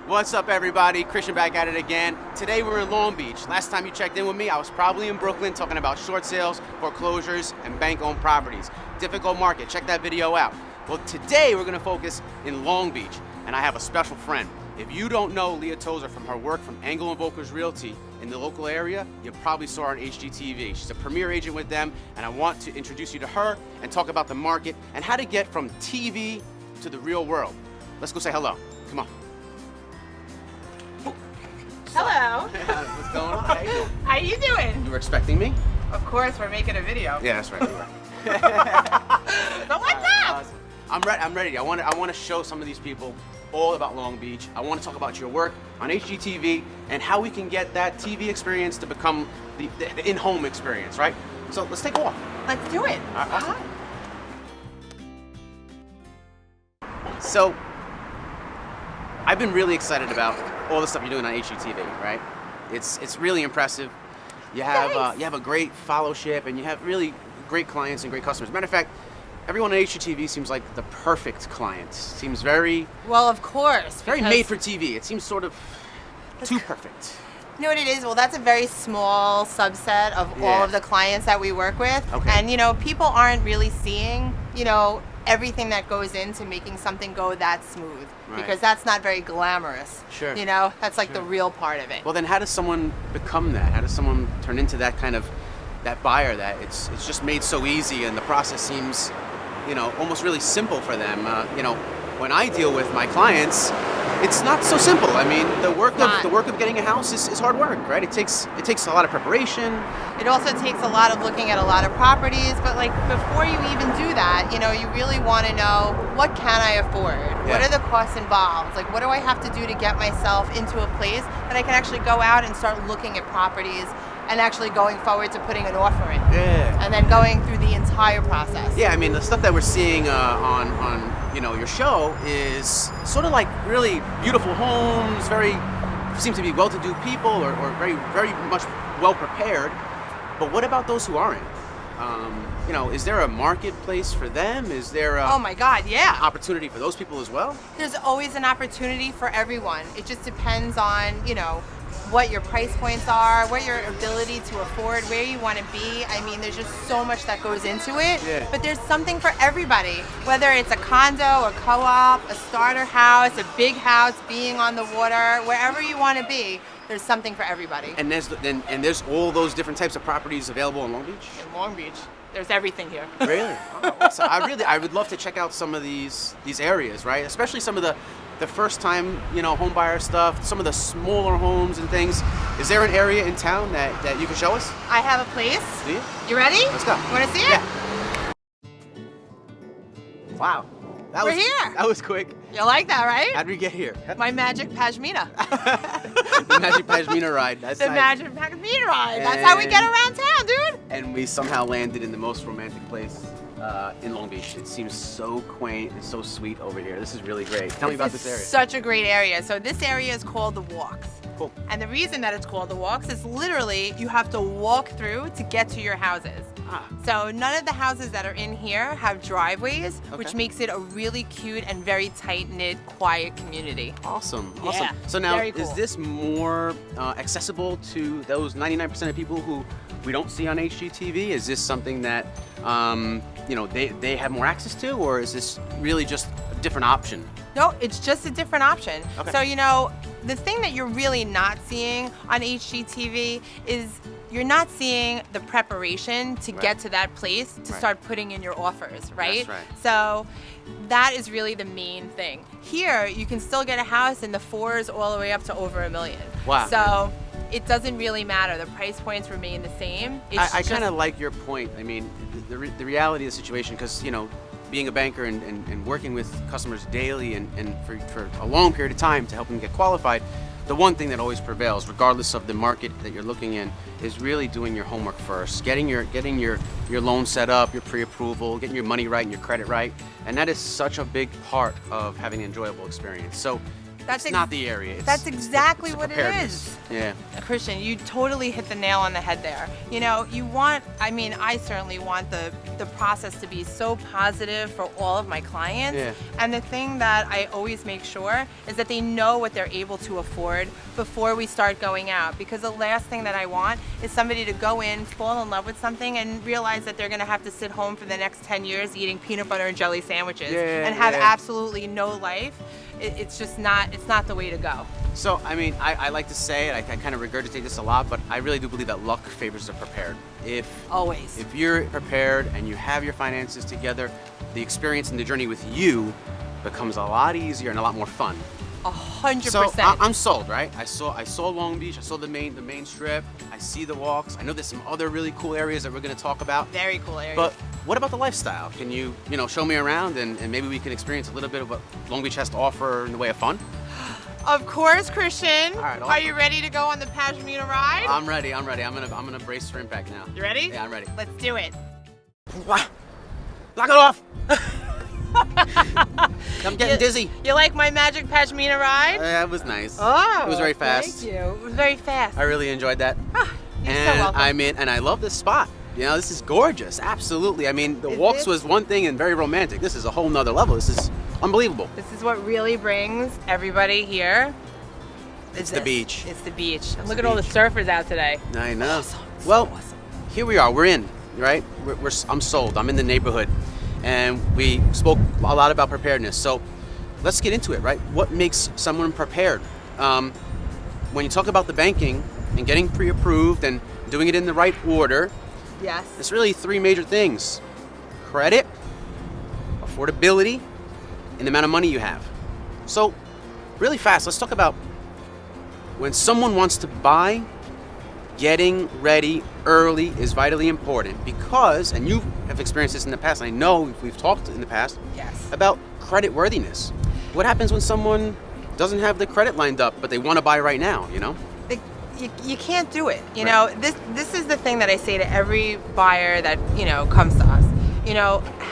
What's up, everybody? Christian back at it again. Today we're in Long Beach. Last time you checked in with me, I was probably in Brooklyn talking about short sales, foreclosures, and bank-owned properties. Difficult market. Check that video out. Well, today we're going to focus in Long Beach, and I have a special friend. If you don't know Leah Tozer from her work from Angle & Volker's Realty in the local area, you probably saw her on HGTV. She's a premier agent with them, and I want to introduce you to her and talk about the market and how to get from TV to the real world. Let's go say hello. Come on. Hello. What's going on? How you doing? How you doing? You were expecting me? Of course, we're making a video. Yeah, that's right. You were. But what's up? Awesome. I'm ready. I want to show some of these people all about Long Beach. I want to talk about your work on HGTV and how we can get that TV experience to become the in-home experience, right? So let's take a walk. Let's do it. All right, awesome. So I've been really excited about all the stuff you're doing on HGTV, right? It's really impressive. You have a great fellowship, and you have really great clients and great customers. Matter of fact, everyone on HGTV seems like the perfect client. Seems very Well, of course. very made for TV. It seems sort of too perfect. You know what it is? Well, that's a very small subset of all of the clients that we work with. Okay. And, people aren't really seeing, everything that goes into making something go that smooth. Right. Because that's not very glamorous. Sure. That's like the real part of it. Well, then how does someone become that? How does someone turn into that kind of that buyer that it's just made so easy and the process seems, almost really simple for them? When I deal with my clients, it's not so simple. I mean, the work of getting a house is hard work, right? It takes a lot of preparation. It also takes a lot of looking at a lot of properties, but before you even do that, you really want to know, what can I afford? Yeah. What are the costs involved? What do I have to do to get myself into a place that I can actually go out and start looking at properties and actually going forward to putting an offer in? Yeah. And then going through the entire process. Yeah, I mean, the stuff that we're seeing on your show is sort of like really beautiful homes, seem to be well-to-do people or very, very much well-prepared. But what about those who aren't? Is there a marketplace for them? Is there oh my God, yeah. opportunity for those people as well? There's always an opportunity for everyone. It just depends on, what your price points are, what your ability to afford, where you want to be. I mean, there's just so much that goes into it. Yeah. But there's something for everybody, whether it's a condo, a co-op, a starter house, a big house, being on the water, wherever you want to be, there's something for everybody. And there's all those different types of properties available in Long Beach? In Long Beach, there's everything here. Really? Oh, awesome. I would love to check out some of these areas, right? Especially some of the first time, home buyer stuff, some of the smaller homes and things. Is there an area in town that you can show us? I have a place. Do you? You ready? Let's go. You want to see it? Yeah. Wow. We're here. That was quick. You like that, right? How'd we get here? My magic pashmina. The magic Pashmina ride. That's The nice. magic pashmina ride. That's how we get around town, dude. And we somehow landed in the most romantic place in Long Beach. It seems so quaint and so sweet over here. This is really great. Tell me about this area. Such a great area. So this area is called the Walks. Cool. And the reason that it's called the Walks is literally you have to walk through to get to your houses. So none of the houses that are in here have driveways, which makes it a really cute and very tight-knit, quiet community. Awesome. Yeah, So now, very cool. is this more accessible to those 99% of people who we don't see on HGTV? Is this something that they have more access to, or is this really just a different option? No, it's just a different option. Okay. So, the thing that you're really not seeing on HGTV is you're not seeing the preparation to get to that place to start putting in your offers, right? That's right. So that is really the main thing. Here, you can still get a house in the 4s all the way up to over $1 million. Wow. So it doesn't really matter. The price points remain the same. I kind of like your point. I mean, the reality of the situation, because, being a banker and working with customers daily and for a long period of time to help them get qualified, the one thing that always prevails, regardless of the market that you're looking in, is really doing your homework first, getting your loan set up, your pre-approval, getting your money right and your credit right, and that is such a big part of having an enjoyable experience. So It's not the area. That's exactly it's what it is. Yeah. Christian, you totally hit the nail on the head there. You know, I certainly want the process to be so positive for all of my clients. Yeah. And the thing that I always make sure is that they know what they're able to afford before we start going out. Because the last thing that I want is somebody to go in, fall in love with something, and realize that they're going to have to sit home for the next 10 years eating peanut butter and jelly sandwiches and have absolutely no life. It's just not, it's not the way to go. So, I mean, I like to say it, I kind of regurgitate this a lot, but I really do believe that luck favors the prepared. Always. If you're prepared and you have your finances together, the experience and the journey with you becomes a lot easier and a lot more fun. 100%. So I'm sold, right? I saw Long Beach, I saw the main strip, I see the walks. I know there's some other really cool areas that we're gonna talk about. Very cool areas. But what about the lifestyle? Can you show me around and maybe we can experience a little bit of what Long Beach has to offer in the way of fun? Of course, Christian. All right, Are you ready to go on the Pashmina ride? I'm ready. I'm gonna brace for impact now. You ready? Yeah, I'm ready. Let's do it. Knock it off! I'm getting dizzy. You like my magic Pashmina ride? It was nice. Oh, it was very fast. Thank you. It was very fast. I really enjoyed that. You're and so welcome. and I love this spot. You know, this is gorgeous. Absolutely. I mean, the walks was one thing and very romantic. This is a whole nother level. This is unbelievable. This is what really brings everybody here. It's the beach. It's the beach. And look at all the surfers out today. I know. Awesome. Well, awesome. Here we are. We're in, right? I'm sold. I'm in the neighborhood. And we spoke a lot about preparedness. So let's get into it, right? What makes someone prepared? When you talk about the banking and getting pre-approved and doing it in the right order, yes, it's really three major things: credit, affordability, and the amount of money you have. So really fast, let's talk about when someone wants to buy, getting ready early is vitally important because, and you have experienced this in the past, and I know we've talked in the past about credit worthiness. What happens when someone doesn't have the credit lined up, but they want to buy right now, you know? You can't do it. You know, this is the thing that I say to every buyer that, comes to us.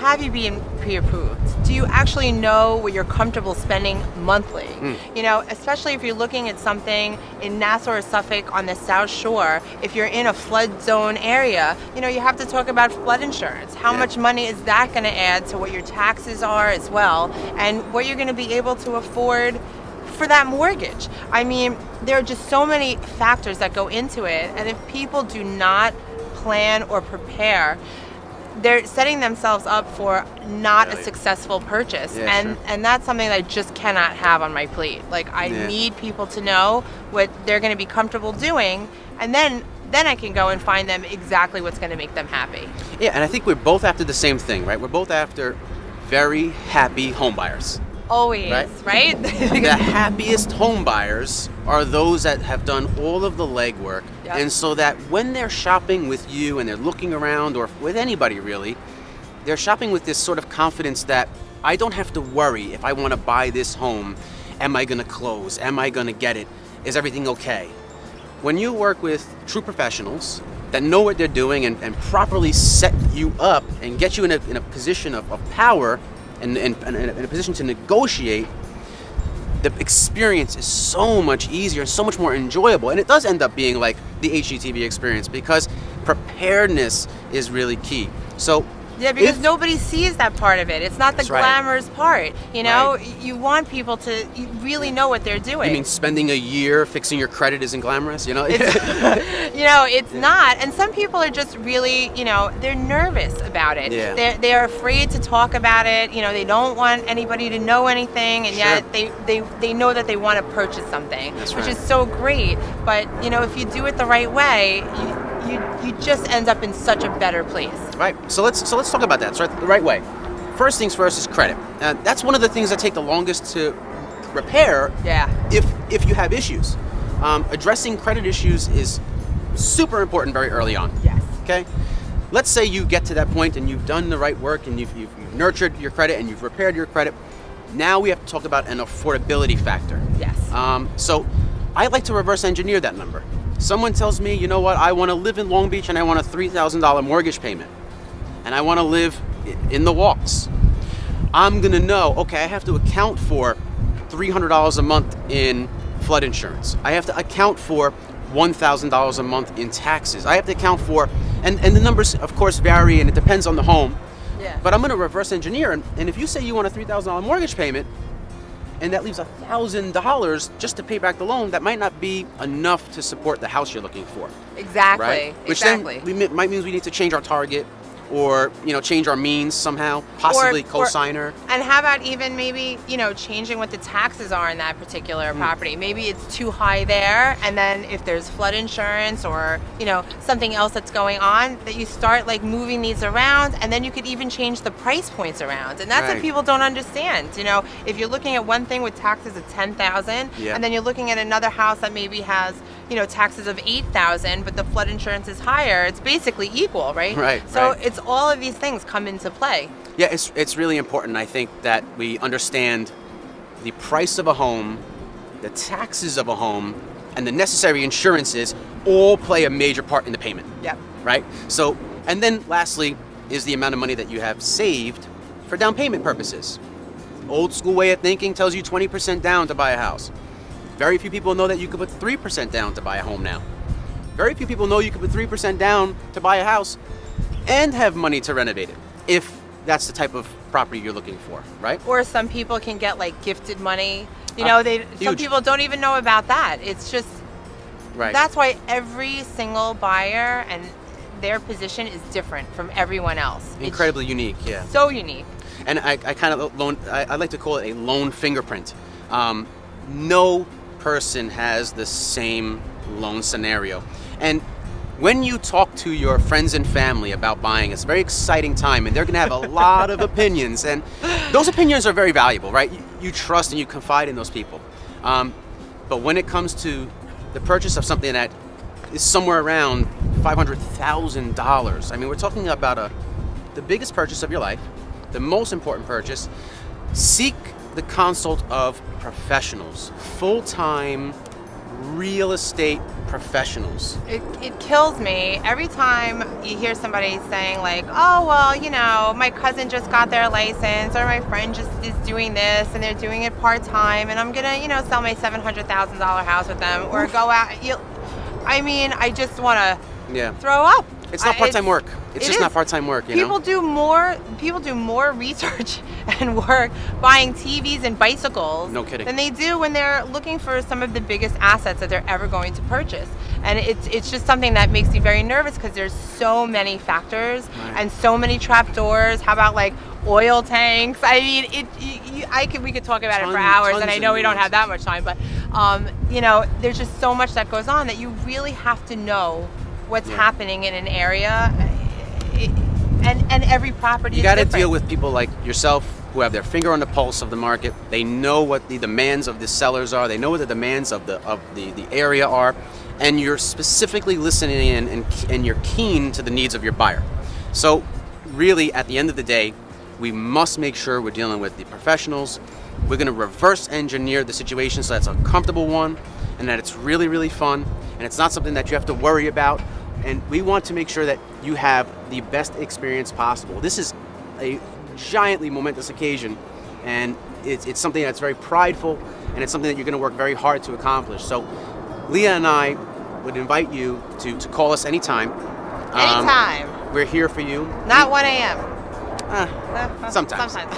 Have you been pre-approved? Do you actually know what you're comfortable spending monthly? Especially if you're looking at something in Nassau or Suffolk on the South Shore, if you're in a flood zone area, you have to talk about flood insurance. How much money is that going to add to what your taxes are as well, and what you're going to be able to afford for that mortgage? I mean, there are just so many factors that go into it, and if people do not plan or prepare, they're setting themselves up for not a successful purchase. And that's something that I just cannot have on my plate. Like, I need people to know what they're going to be comfortable doing, and then I can go and find them exactly what's going to make them happy. Yeah, and I think we're both after the same thing, right? We're both after very happy home buyers. Always, right? The happiest home buyers are those that have done all of the legwork. And so that when they're shopping with you and they're looking around, or with anybody really, they're shopping with this sort of confidence that I don't have to worry if I want to buy this home. Am I going to close? Am I going to get it? Is everything okay? When you work with true professionals that know what they're doing and properly set you up and get you in a position of power, and in a position to negotiate, the experience is so much easier, so much more enjoyable. And it does end up being like the HGTV experience because preparedness is really key. So yeah, because nobody sees that part of it. It's not the glamorous part. You want people to really know what they're doing. You mean spending a year fixing your credit isn't glamorous? It's not. And some people are just really, they're nervous about it. They're afraid to talk about it. They don't want anybody to know anything, and yet they know that they want to purchase something, which is so great. But if you do it the right way, you just end up in such a better place. Right. So let's talk about that. So the right way. First things first is credit. That's one of the things that take the longest to repair. If you have issues, addressing credit issues is super important very early on. Okay. Let's say you get to that point and you've done the right work and you've nurtured your credit and you've repaired your credit. Now we have to talk about an affordability factor. So I like to reverse engineer that number. Someone tells me, you know what, I want to live in Long Beach and I want a $3,000 mortgage payment. And I want to live in the walks. I'm going to know, okay, I have to account for $300 a month in flood insurance. I have to account for $1,000 a month in taxes. I have to account for, and the numbers of course vary and it depends on the home. Yeah. But I'm going to reverse engineer, and if you say you want a $3,000 mortgage payment, and that leaves $1,000 just to pay back the loan, that might not be enough to support the house you're looking for. Exactly. Right? Which exactly. then might mean we need to change our target, or change our means somehow, possibly co-signer. And how about even maybe changing what the taxes are in that particular property? Maybe it's too high there, and then if there's flood insurance or something else that's going on, that you start like moving these around, and then you could even change the price points around. And that's what people don't understand. If you're looking at one thing with taxes of $10,000, and then you're looking at another house that maybe has taxes of $8,000, but the flood insurance is higher, it's basically equal, right? Right. So right. it's all of these things come into play. Yeah, it's really important, I think, that we understand the price of a home, the taxes of a home, and the necessary insurances all play a major part in the payment. Yep. Right? So, and then lastly is the amount of money that you have saved for down payment purposes. Old school way of thinking tells you 20% down to buy a house. Very few people know that you could put 3% down to buy a home now. Very few people know you could put 3% down to buy a house and have money to renovate it, if that's the type of property you're looking for, right? Or some people can get like gifted money. Some huge. people don't even know about that. It's just, right. That's why every single buyer and their position is different from everyone else. Incredibly unique, yeah. So unique. And I like to call it a loan fingerprint. No person has the same loan scenario. And when you talk to your friends and family about buying, it's a very exciting time, and they're going to have a lot of opinions, and those opinions are very valuable, right? You trust and you confide in those people. But when it comes to the purchase of something that is somewhere around $500,000, I mean, we're talking about the biggest purchase of your life, the most important purchase. Seek the consult of professionals, full-time real estate professionals. It kills me every time you hear somebody saying like, oh, well, my cousin just got their license, or my friend just is doing this and they're doing it part-time, and I'm gonna, sell my $700,000 house with them, or go out. I just want to throw up. It's not part-time work. It's just not part-time work, People do more research and work buying TVs and bicycles than they do when they're looking for some of the biggest assets that they're ever going to purchase. And it's just something that makes me very nervous, because there's so many factors and so many trapdoors. How about like oil tanks? I mean, we could talk about it for hours, and I know we don't have that much time, but there's just so much that goes on that you really have to know what's happening in an area, and every property is different. You got to deal with people like yourself who have their finger on the pulse of the market. They know what the demands of the sellers are. They know what the demands of the area are, and you're specifically listening in, and you're keen to the needs of your buyer. So really, at the end of the day, we must make sure we're dealing with the professionals. We're going to reverse engineer the situation so that's a comfortable one, and that it's really, really fun, and it's not something that you have to worry about. And we want to make sure that you have the best experience possible. This is a giantly momentous occasion, and it's something that's very prideful, and it's something that you're going to work very hard to accomplish. So Leah and I would invite you to call us anytime. Anytime. We're here for you. Not 1 a.m. Sometimes. Sometimes.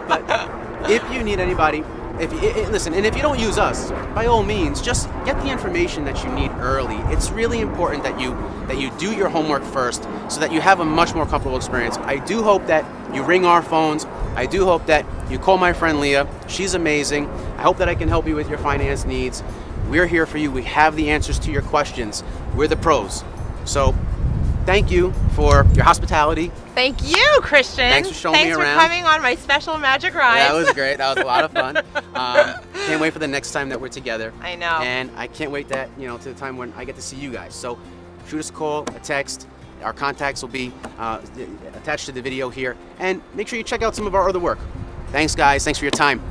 But if you need anybody, listen, and if you don't use us, by all means, just get the information that you need early. It's really important that you do your homework first, so that you have a much more comfortable experience. I do hope that you ring our phones. I do hope that you call my friend Leah. She's amazing. I hope that I can help you with your finance needs. We're here for you. We have the answers to your questions. We're the pros. So thank you for your hospitality. Thank you, Christian. Thanks for showing me around. Thanks for coming on my special magic ride. That was great. That was a lot of fun. Can't wait for the next time that we're together. I know. And I can't wait to the time when I get to see you guys. So shoot us a call, a text. Our contacts will be attached to the video here. And make sure you check out some of our other work. Thanks, guys. Thanks for your time.